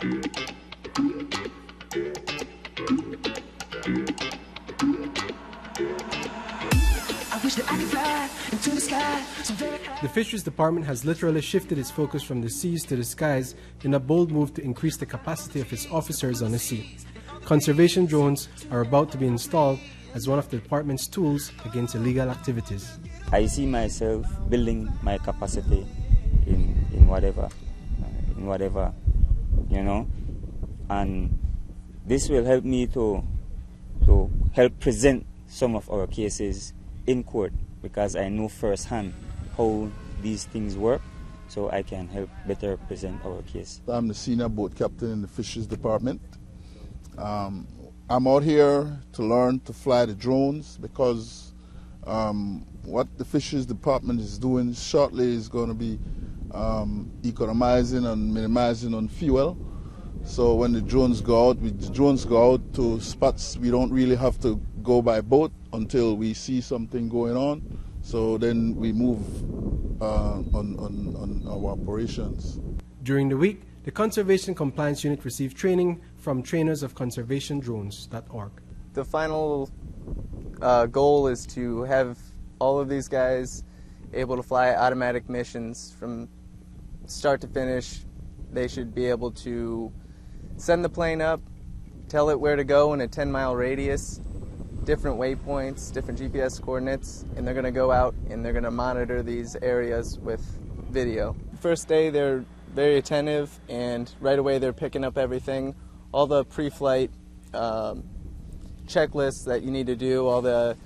The Fisheries Department has literally shifted its focus from the seas to the skies in a bold move to increase the capacity of its officers on the sea. Conservation drones are about to be installed as one of the department's tools against illegal activities. I see myself building my capacity in whatever, you know, and this will help me to help present some of our cases in court, because I know firsthand how these things work, so I can help better present our case. I'm the senior boat captain in the Fisheries Department. I'm out here to learn to fly the drones, because what the Fisheries Department is doing shortly is going to be economizing and minimizing on fuel. So when the drones go out, to spots we don't really have to go by boat until we see something going on. So then we move on our operations. During the week, the Conservation Compliance Unit received training from trainers of conservationdrones.org. The final goal is to have all of these guys able to fly automatic missions from start to finish. They should be able to send the plane up, tell it where to go in a 10-mile radius, different waypoints, different GPS coordinates, and they're going to go out and they're going to monitor these areas with video. First day they're very attentive, and right away they're picking up everything, all the pre-flight checklists that you need to do, all the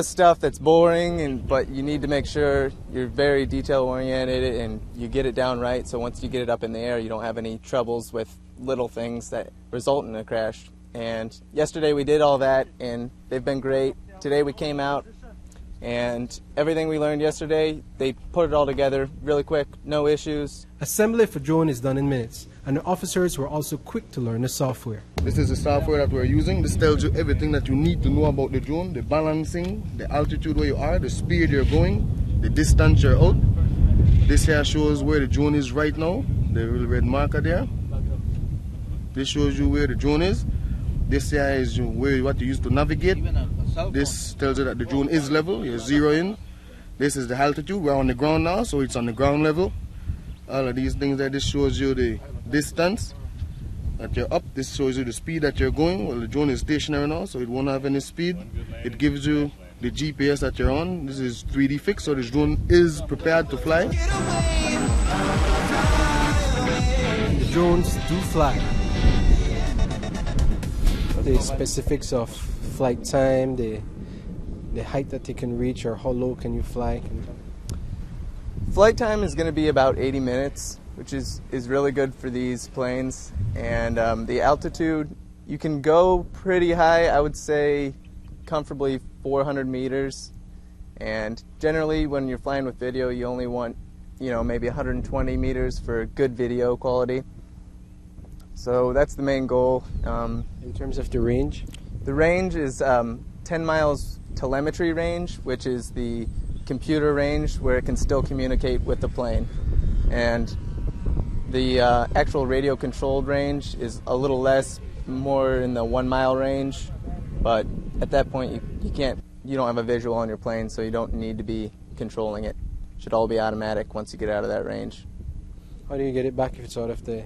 stuff that's boring, but you need to make sure you're very detail oriented and you get it down right, so once you get it up in the air you don't have any troubles with little things that result in a crash. And yesterday we did all that and they've been great. Today we came out and everything we learned yesterday, they put it all together really quick, no issues. Assembly of a drone is done in minutes, and the officers were also quick to learn the software. This is the software that we're using. This tells you everything that you need to know about the drone, the balancing, the altitude where you are, the speed you're going, the distance you're out. This here shows where the drone is right now, the little red marker there. This shows you where the drone is. This here is what you use to navigate. This tells you that the drone is level, you're zeroing. This is the altitude, we're on the ground now, so it's on the ground level. All of these things there, this shows you the distance that you're up. This shows you the speed that you're going. Well, the drone is stationary now, so it won't have any speed. It gives you the GPS that you're on. This is 3D fixed, so this drone is prepared to fly. The drones do fly. The specifics of flight time, the height that they can reach, or how low can you fly? Flight time is going to be about 80 minutes, which is really good for these planes. And the altitude, you can go pretty high, I would say comfortably 400 meters. And generally when you're flying with video, you only want, maybe 120 meters for good video quality. So that's the main goal. In terms of the range? The range is 10 miles telemetry range, which is the computer range where it can still communicate with the plane. And the actual radio controlled range is a little less, more in the 1 mile range, but at that point you don't have a visual on your plane, so you don't need to be controlling it. It should all be automatic once you get out of that range. How do you get it back if it's out of the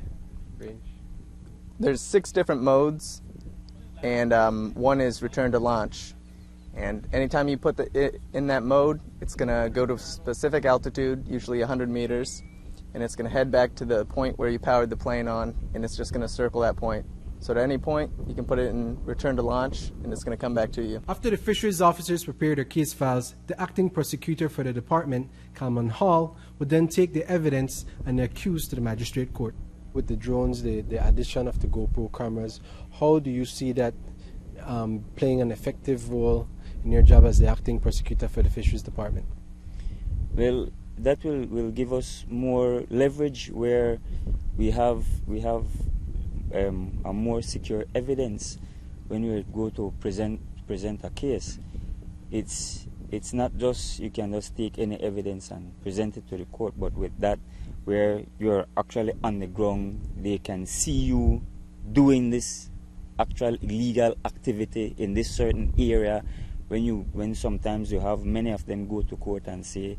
range? There's 6 different modes, and one is return to launch. And anytime you put it in that mode, it's going to go to a specific altitude, usually 100 meters, and it's going to head back to the point where you powered the plane on, and it's just going to circle that point. So at any point, you can put it in return to launch, and it's going to come back to you. After the fisheries officers prepare their case files, the acting prosecutor for the department, Calman, would then take the evidence and the accused to the magistrate court. With the drones, the addition of the GoPro cameras, how do you see that playing an effective role in your job as the acting prosecutor for the Fisheries Department? Well, that will give us more leverage where we have a more secure evidence when we go to present a case. It's not just you can just take any evidence and present it to the court, but with that where you're actually on the ground. They can see you doing this actual illegal activity in this certain area. When sometimes you have many of them go to court and say,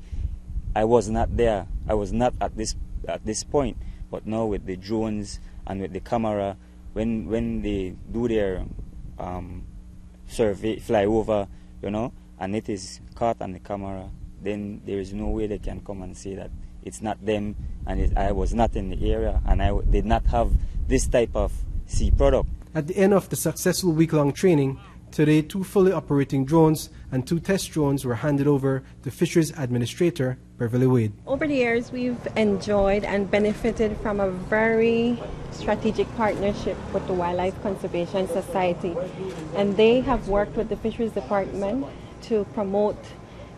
I was not there, I was not at this point. But now with the drones and with the camera, when they do their survey, fly over, and it is caught on the camera, then there is no way they can come and say that it's not them and I was not in the area and I did not have this type of sea product. At the end of the successful week-long training, today 2 fully operating drones and 2 test drones were handed over to Fisheries Administrator Beverly Wade. Over the years, we've enjoyed and benefited from a very strategic partnership with the Wildlife Conservation Society, and they have worked with the Fisheries Department to promote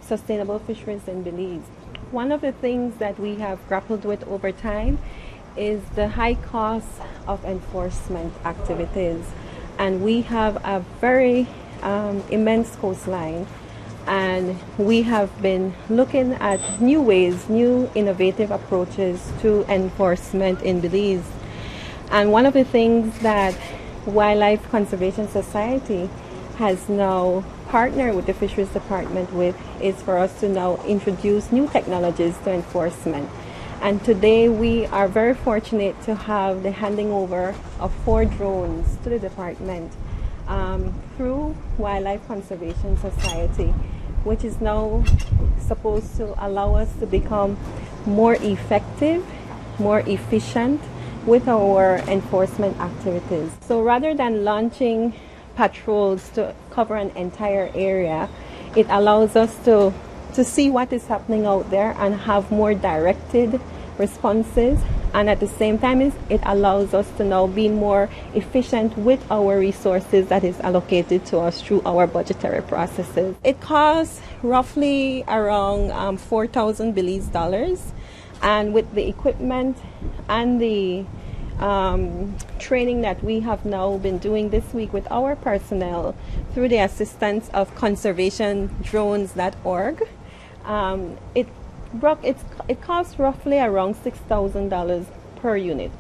sustainable fisheries in Belize. One of the things that we have grappled with over time is the high cost of enforcement activities, and we have a very immense coastline, and we have been looking at new ways, new innovative approaches to enforcement in Belize. And one of the things that Wildlife Conservation Society has now partnered with the Fisheries Department with is for us to now introduce new technologies to enforcement. And today we are very fortunate to have the handing over of 4 drones to the department through Wildlife Conservation Society, which is now supposed to allow us to become more effective, more efficient with our enforcement activities. So rather than launching patrols to cover an entire area, it allows us to see what is happening out there and have more directed responses, and at the same time it allows us to now be more efficient with our resources that is allocated to us through our budgetary processes. It costs roughly around 4,000 Belize dollars, and with the equipment and the training that we have now been doing this week with our personnel through the assistance of conservationdrones.org, it costs roughly around $6,000 per unit.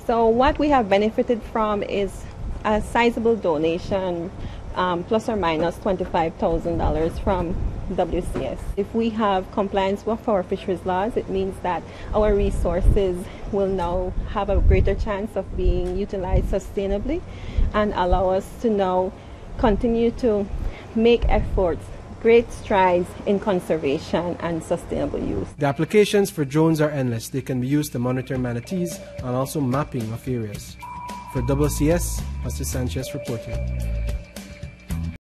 So what we have benefited from is a sizable donation, plus or minus $25,000 from WCS. If we have compliance with our fisheries laws, it means that our resources will now have a greater chance of being utilized sustainably and allow us to now continue to make efforts, great strides in conservation and sustainable use. The applications for drones are endless. They can be used to monitor manatees and also mapping of areas. For WCS, Pastor Sanchez reporting.